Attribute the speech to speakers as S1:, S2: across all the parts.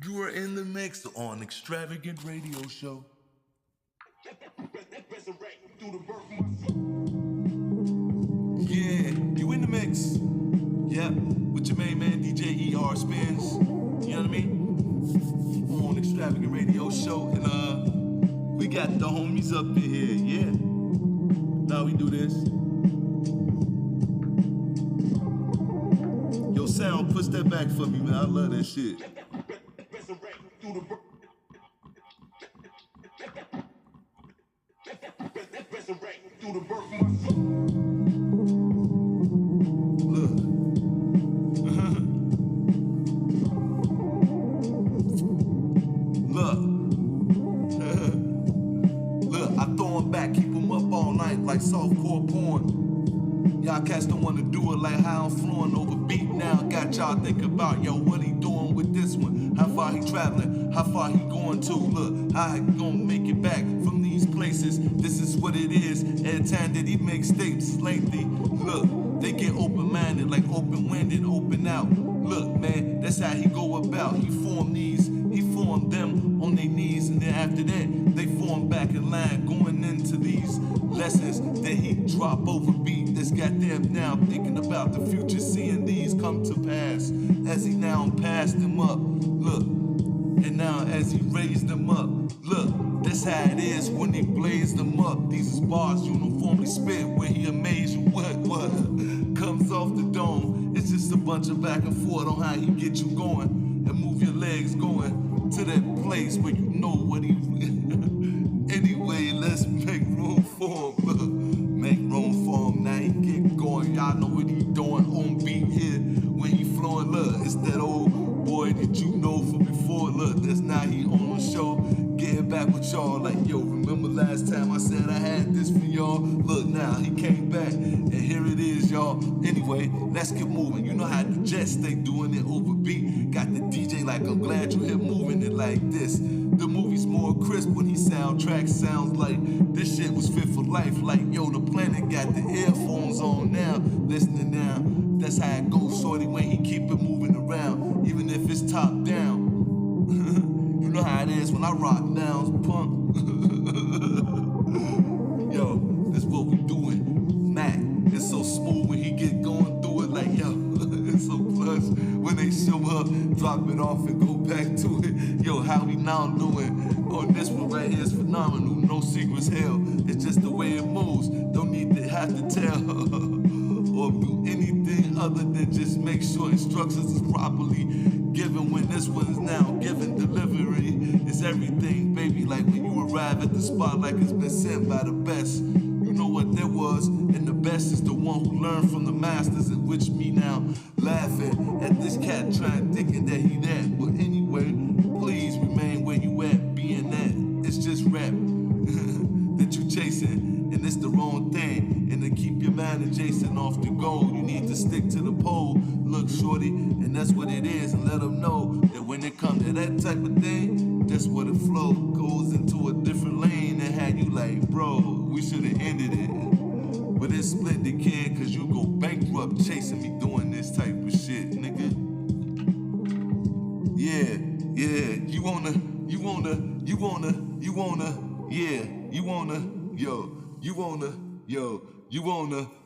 S1: You are in the mix on Extravagant Radio Show. Yeah, you in the mix. Yep, with your main man, DJ ER Spinzz. You know what I mean? On Extravagant Radio Show. And we got the homies up in here, yeah. Now we do this. Yo, sound, push that back for me, man. I love that shit. Like softcore porn. Y'all cats don't wanna do it like how I'm flowing over beat now. Got y'all think about, yo, what he doing with this one? How far he traveling? How far he going to? Look, how he gonna make it back from these places? This is what it is. Every time that he makes statements lengthy, look, they get open-minded, like open-winded, open out. Look, man, that's how he go about. He formed them on their knees, and then after that, they form back in line, going into these lessons that he drop over beat. That's goddamn now thinking about the future, seeing these come to pass as he now passed them up. Look, and now as he raised them up, look, that's how it is when he blazed them up. These is bars uniformly spit when he amazed you. What comes off the dome? It's just a bunch of back and forth on how he get you going and move your legs going to that place where you know what he. Anyway, let's make room for him. Make room for him. Now he get going. Y'all know what he doing on beat here when he flowing. Look, it's that old boy that you know from before. Look, that's now he on the show. Getting back with y'all like, yo, remember last time I said I had this for y'all? Look, now he came back and here it is, y'all. Anyway, let's get moving. You know how the Jets stay doing it over beat. Got the DJ like, I'm glad you here moving it like this. The movie's more crisp when he soundtrack sounds like this shit was fit for life. Like, yo, the planet got the earphones on now, listening now. That's how it goes, shorty, when he keep it moving around, even if it's top down. You know how it is when I rock down, punk. Yo, this what we doing. Mac, it's so smooth when he get going through it. Like, yo, it's so plush when they show up, drop it off and go back to it. Yo, how we now doing? On this one right here is phenomenal. No secrets, hell. It's just the way it moves. Don't need to have to tell or do anything other than just make sure instructions is properly given. When this one is now given, delivery is everything, baby. Like when you arrive at the spot like it's been sent by the best. You know what there was, and the best is the one who learned from the masters, in which me now laughing at this cat trying thinking that he that. But anyway, please remain where you at, being that it's just rap that you chasing, and it's the wrong thing. And to keep your mind adjacent off the goal, you need to stick to the pole. Look, shorty, and that's what it is, and let them know that when it comes to that type of thing, that's where the flow goes into a different lane and had you like, bro, we should have ended it. But it's split the kid, cause you go bankrupt chasing me doing this type of shit, nigga. Yeah, you wanna,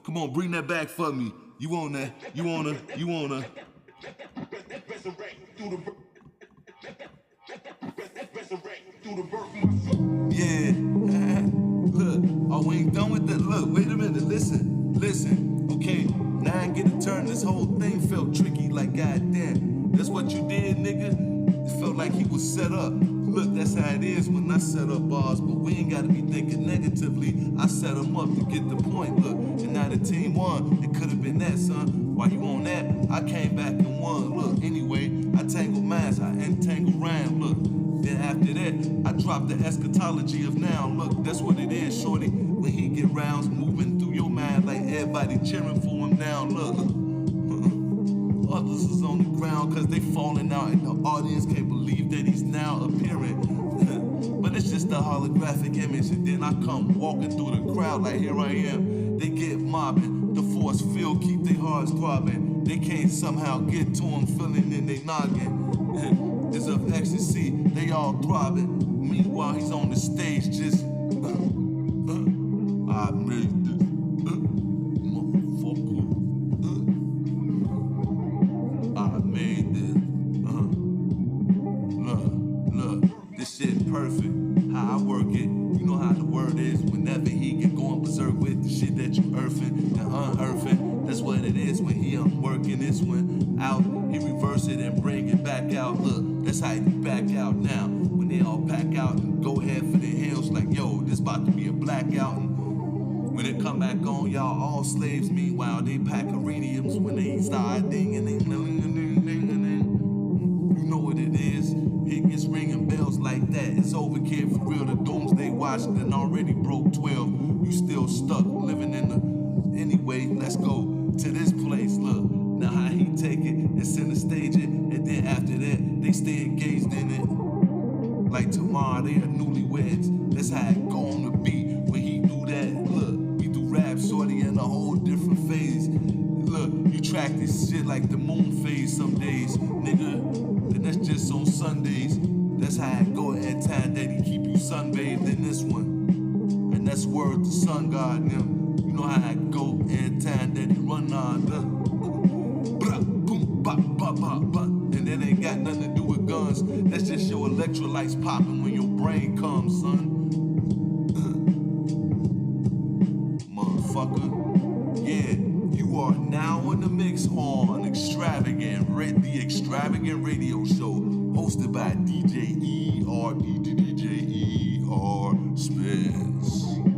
S1: come on, bring that back for me. You wanna. Yeah, look, oh, we ain't done with that. Look, wait a minute, listen, okay, now I get a turn. This whole thing felt tricky, like goddamn, that's what you did, nigga. It felt like he was set up. Look, that's how it is when I set up bars, but we ain't gotta be thinking negatively. I set them up to get the point, look, and now the team won. It could've been that, son. While you on that, I came back and won. Look, anyway, I tangled minds, I entangled rhyme, look. Then after that, I dropped the eschatology of now. Look, that's what it is, shorty. When he get rounds moving through your mind like everybody cheering for him now, look. Others is on the ground cause they falling out and the audience can't believe that he's now appearing. But it's just a holographic image, and then I come walking through the crowd like here I am. They get mobbing, the force field keep their hearts throbbing. They can't somehow get to him feeling in they noggin. It's of all throbbing. Meanwhile, he's on the stage just, I made this, motherfucker. I made this, look, this shit perfect. How I work it, you know how the word is. Whenever he get going berserk with the shit that you earthin' and unearthin', that's what it is when he unworking this one out. He reverse it and bring it back out. Look, that's how he back out now. When they all pack out and go head for the hills, like yo, this about to be a blackout. And when it come back on, y'all all slaves. Meanwhile, they pack areniums when they start dinging, ding, ding, ding, ding, ding, ding. You know what it is. It gets ringing bells like that. It's over, kid, for real. The doomsday watch done already broke 12. You still stuck living in the. Anyway, let's go to this place. Look, now how he take it and center stage it, and then after that they stay engaged in it. Like tomorrow they are newlyweds. That's how it gon' to be when he do that. Look, we do rap, shorty, in a whole different phase. Look, you track this shit like the moon phase some days, nigga. And that's just on Sundays. That's how it go at time that he keep you sunbathed in this one. And that's word to sun god and them. You know how it go every time that he run on the boom, bop, bop, bop, bop. And that ain't got nothing to do with guns. That's just your electrolytes popping when your brain comes, son. Motherfucker. Yeah, you are now in the mix on Extravagant, the Extravagant Radio Show, hosted by DJ ER Spinzz.